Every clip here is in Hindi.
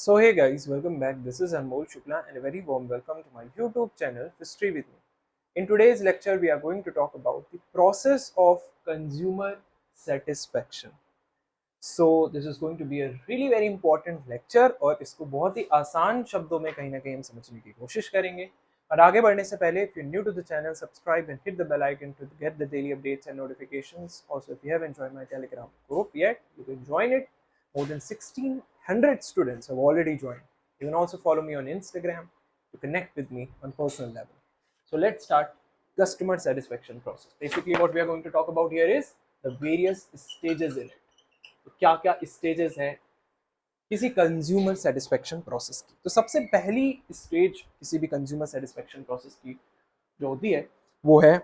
So hey guys, welcome back. This is Anmol Shukla and a very warm welcome to my YouTube channel History with me. In today's lecture, we are going to talk about the process of consumer satisfaction. So this is going to be a really very important lecture और इसको बहुत ही आसान शब्दों में कहीं ना कहीं हम समझने की कोशिश करेंगे. और आगे बढ़ने से पहले, if you're new to the channel, subscribe and hit the bell icon to get the daily updates and notifications. Also, if you haven't joined my Telegram group yet, you can join it. More than 1600 students have already joined. You can also follow me on Instagram to connect with me on personal level. So let's start customer satisfaction process. Basically, what we are going to talk about here is the various stages in it. तो क्या क्या स्टेजेस हैं किसी कंज्यूमर सेटिस्फेक्शन प्रोसेस की. तो सबसे पहली स्टेज किसी भी कंज्यूमर सेटिस्फेक्शन प्रोसेस की जो होती है वो है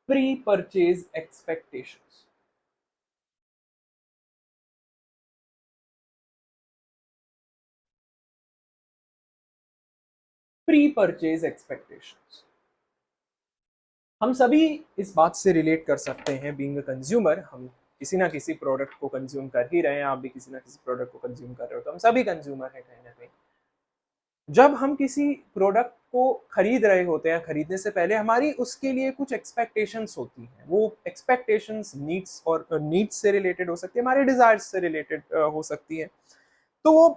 pre purchase expectations. Pre purchase expectations हम सभी इस बात से रिलेट कर सकते हैं. बीइंग अ कंज्यूमर, हम किसी ना किसी प्रोडक्ट को कंज्यूम कर ही रहे हैं. आप भी किसी ना किसी प्रोडक्ट को कंज्यूम कर रहे हो, तो हम सभी कंज्यूमर हैं कहीं ना कहीं. जब हम किसी प्रोडक्ट को खरीद रहे होते हैं, खरीदने से पहले हमारी उसके लिए कुछ एक्सपेक्टेशंस होती हैं. वो एक्सपेक्टेशंस नीड्स और नीड्स से रिलेटेड हो सकती है, हमारे डिजायर्स से रिलेटेड हो सकती है. तो वो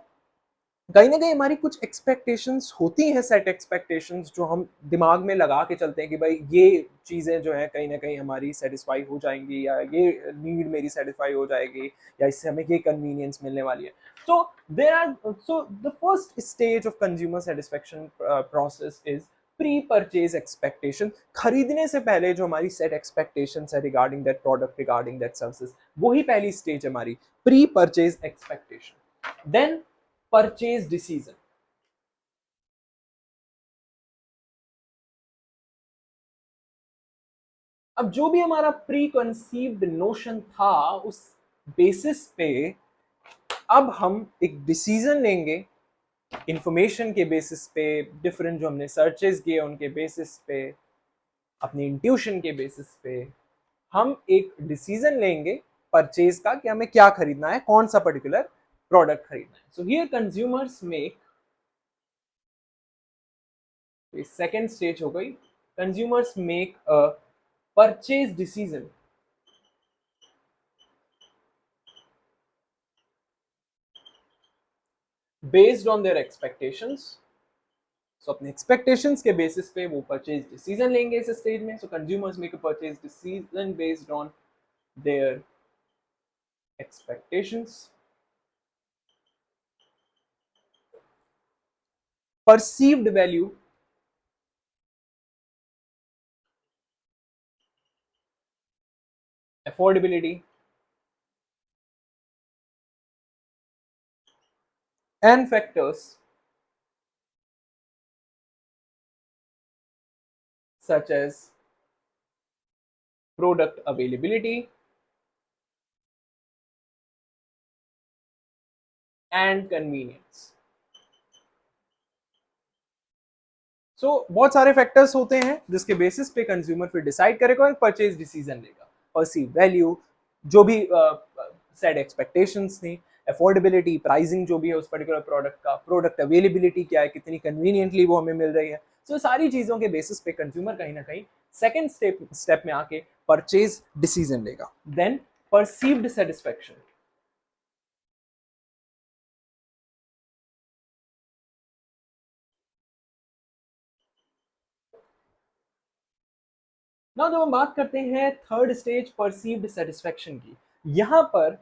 कहीं ना कहीं हमारी कुछ एक्सपेक्टेशंस होती हैं, सेट एक्सपेक्टेशंस जो हम दिमाग में लगा के चलते हैं कि भाई ये चीज़ें जो है कहीं ना कहीं हमारी सेटिस्फाई हो जाएंगी, या ये नीड मेरी सेटिस्फाई हो जाएगी, या इससे हमें ये कन्वीनियंस मिलने वाली है. So there are so the first stage of consumer satisfaction process is pre-purchase expectation. खरीदने से पहले जो हमारी set expectations है regarding that product, regarding that services, वही पहली stage है हमारी pre-purchase expectation. Then purchase decision. अब जो भी हमारा प्री कंसीव्ड नोशन था, उस बेसिस पे अब हम एक डिसीजन लेंगे इंफॉर्मेशन के बेसिस पे, डिफरेंट जो हमने सर्चेस किए उनके बेसिस पे, अपने इंट्यूशन के बेसिस पे हम एक डिसीजन लेंगे परचेज का कि हमें क्या खरीदना है, कौन सा पर्टिकुलर प्रोडक्ट खरीदना है. So here consumers make, second stage हो गई, consumers make a purchase decision based on their expectations. So अपने एक्सपेक्टेशंस के बेसिस पे वो परचेज डिसीजन लेंगे इस स्टेज में. सो consumers make a purchase decision based on there expectations. Perceived value, affordability, and factors such as product availability and convenience. सो बहुत सारे फैक्टर्स होते हैं जिसके बेसिस पे कंज्यूमर फिर डिसाइड करेगा और परचेज डिसीजन लेगा. परसीव वैल्यू, जो भी सेट एक्सपेक्टेशंस थी, अफोर्डेबिलिटी, प्राइसिंग जो भी है उस पर्टिकुलर प्रोडक्ट का, प्रोडक्ट अवेलेबिलिटी क्या है, कितनी कन्वीनियंटली वो हमें मिल रही है. सो सारी चीजों के बेसिस पे कंज्यूमर कहीं ना कहीं सेकेंड स्टेप में आके परचेज डिसीजन लेगा. Then perceived satisfaction. ना जब हम बात करते हैं थर्ड स्टेज परसीव्ड सेटिस्फेक्शन की, यहां पर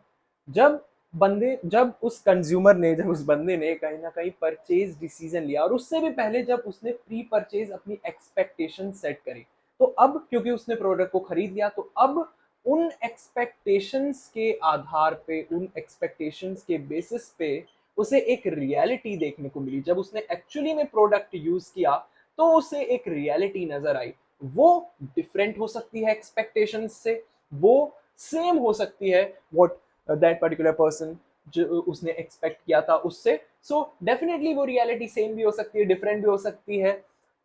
जब उस कंज्यूमर ने, जब उस बंदे ने कहीं ना कहीं परचेज डिसीजन लिया, और उससे भी पहले जब उसने प्री परचेज अपनी एक्सपेक्टेशन सेट करी, तो अब क्योंकि उसने प्रोडक्ट को खरीद लिया, तो अब उन एक्सपेक्टेशंस के आधार पे, उन एक्सपेक्टेशंस के बेसिस पे उसे एक रियलिटी देखने को मिली. जब उसने एक्चुअली में प्रोडक्ट यूज किया तो उसे एक रियलिटी नजर आई. वो डिफरेंट हो सकती है एक्सपेक्टेशंस से, वो सेम हो सकती है व्हाट दैट पर्टिकुलर पर्सन जो उसने एक्सपेक्ट किया था उससे. सो डेफिनेटली वो रियलिटी सेम भी हो सकती है, डिफरेंट भी हो सकती है.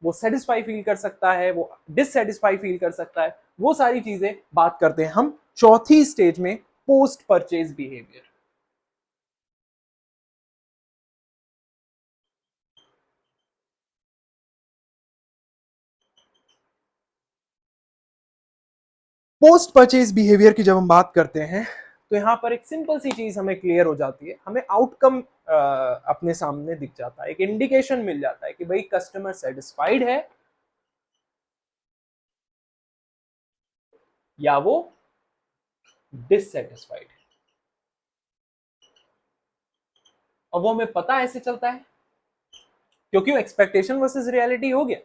वो सेटिस्फाई फील कर सकता है, वो डिससेटिस्फाई फील कर सकता है. वो सारी चीजें बात करते हैं हम चौथी स्टेज में, post purchase behaviour. Post purchase behaviour की जब हम बात करते हैं तो यहाँ पर एक सिंपल सी चीज हमें क्लियर हो जाती है, हमें आउटकम अपने सामने दिख जाता है, एक इंडिकेशन मिल जाता है कि भाई कस्टमर सेटिस्फाइड है या वो डिससेटिस्फाइड है। और वो हमें पता ऐसे चलता है क्योंकि वो एक्सपेक्टेशन वर्सेस रियलिटी हो गया।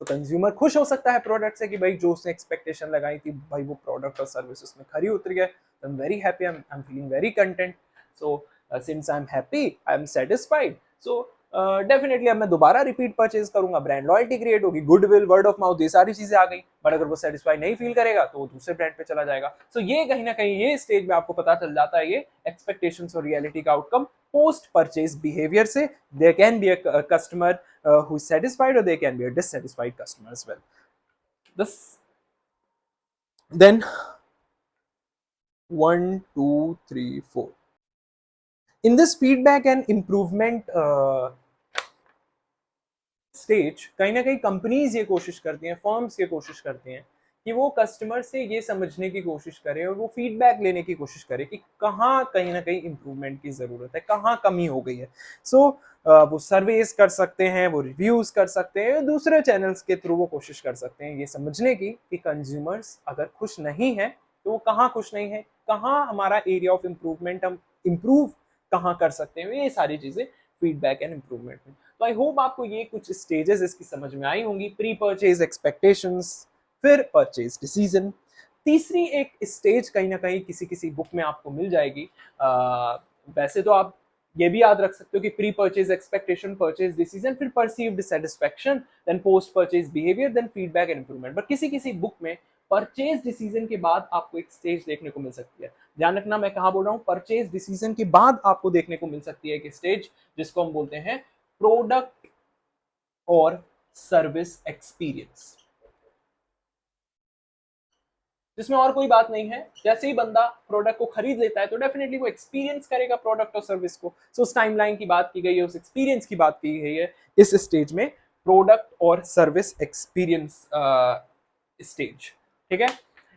तो कंज्यूमर खुश हो सकता है प्रोडक्ट से कि भाई जो उसने एक्सपेक्टेशन लगाई थी भाई वो प्रोडक्ट और सर्विस उसमें खरी उतर गया। I am very happy, I am feeling very content. So since I am happy I am satisfied, so definitely अब मैं दोबारा रिपीट परचेज करूंगा, ब्रांड लॉयल्टी क्रिएट होगी, गुडविल, वर्ड ऑफ माउथ, ये सारी चीजें आ गई। बट अगर वो सेटिस्फाई नहीं फील करेगा तो वो दूसरे ब्रांड पे चला जाएगा। सो ये कहीं ना कहीं ये स्टेज में आपको पता चल जाता है ये एक्सपेक्टेशंस और रियलिटी का आउटकम पोस्ट परचेज बिहेवियर से। There can be a customer who is satisfied, or they can be a dissatisfied customer as well. This then 1 2 3 4 in this feedback and improvement stage कहीं ना कहीं कंपनीज ये कोशिश करती हैं, फर्म्स ये कोशिश करती हैं कि वो कस्टमर से ये समझने की कोशिश करें और वो फीडबैक लेने की कोशिश करें कि कहाँ कहीं ना कहीं इंप्रूवमेंट की ज़रूरत है, कहाँ कमी हो गई है। सो वो सर्वेस कर सकते हैं, वो रिव्यूज़ कर सकते हैं, दूसरे चैनल्स के थ्रू वो कोशिश कर सकते हैं ये समझने की कि कंज्यूमर्स अगर खुश नहीं है तो वो कहाँ खुश नहीं है, कहाँ हमारा एरिया ऑफ इम्प्रूवमेंट हम इम्प्रूव कहाँ कर सकते हैं, ये सारी चीज़ें फीडबैक एंड इम्प्रूवमेंट में। तो आई होप आपको ये कुछ स्टेजेस इसकी समझ में आई होंगी, प्री परचेज एक्सपेक्टेशंस, फिर परचेज डिसीजन। तीसरी एक स्टेज कहीं ना कहीं किसी किसी बुक में आपको मिल जाएगी। वैसे तो आप ये भी याद रख सकते हो कि pre purchase expectation, purchase decision, फिर perceived satisfaction, then post purchase behaviour, then feedback and improvement. But किसी किसी बुक में परचेज डिसीजन के बाद आपको एक स्टेज देखने को मिल सकती है। ध्यान रखना मैं कहाँ बोल रहा हूँ, परचेज डिसीजन के बाद आपको देखने को मिल सकती है एक स्टेज जिसको हम बोलते हैं प्रोडक्ट और सर्विस एक्सपीरियंस, जिसमें और कोई बात नहीं है। जैसे ही बंदा प्रोडक्ट को खरीद लेता है तो डेफिनेटली वो एक्सपीरियंस करेगा प्रोडक्ट और सर्विस को। सो उस टाइमलाइन की बात की गई है, उस एक्सपीरियंस की बात की गई है इस स्टेज में, प्रोडक्ट और सर्विस एक्सपीरियंस स्टेज। ठीक है,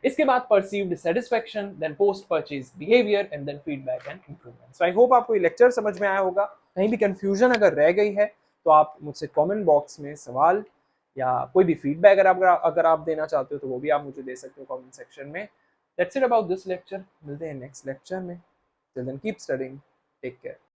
इसके बाद perceived satisfaction, then post purchase behaviour and then feedback and improvement. So I hope आपको ये लेक्चर समझ में आया होगा। कहीं भी कंफ्यूजन अगर रह गई है तो आप मुझसे कमेंट बॉक्स में सवाल या कोई भी फीडबैक अगर आप देना चाहते हो तो वो भी आप मुझे दे सकते हो कमेंट सेक्शन में। That's it about this lecture, मिलते हैं नेक्स्ट लेक्चर में। Till then keep studying, take care.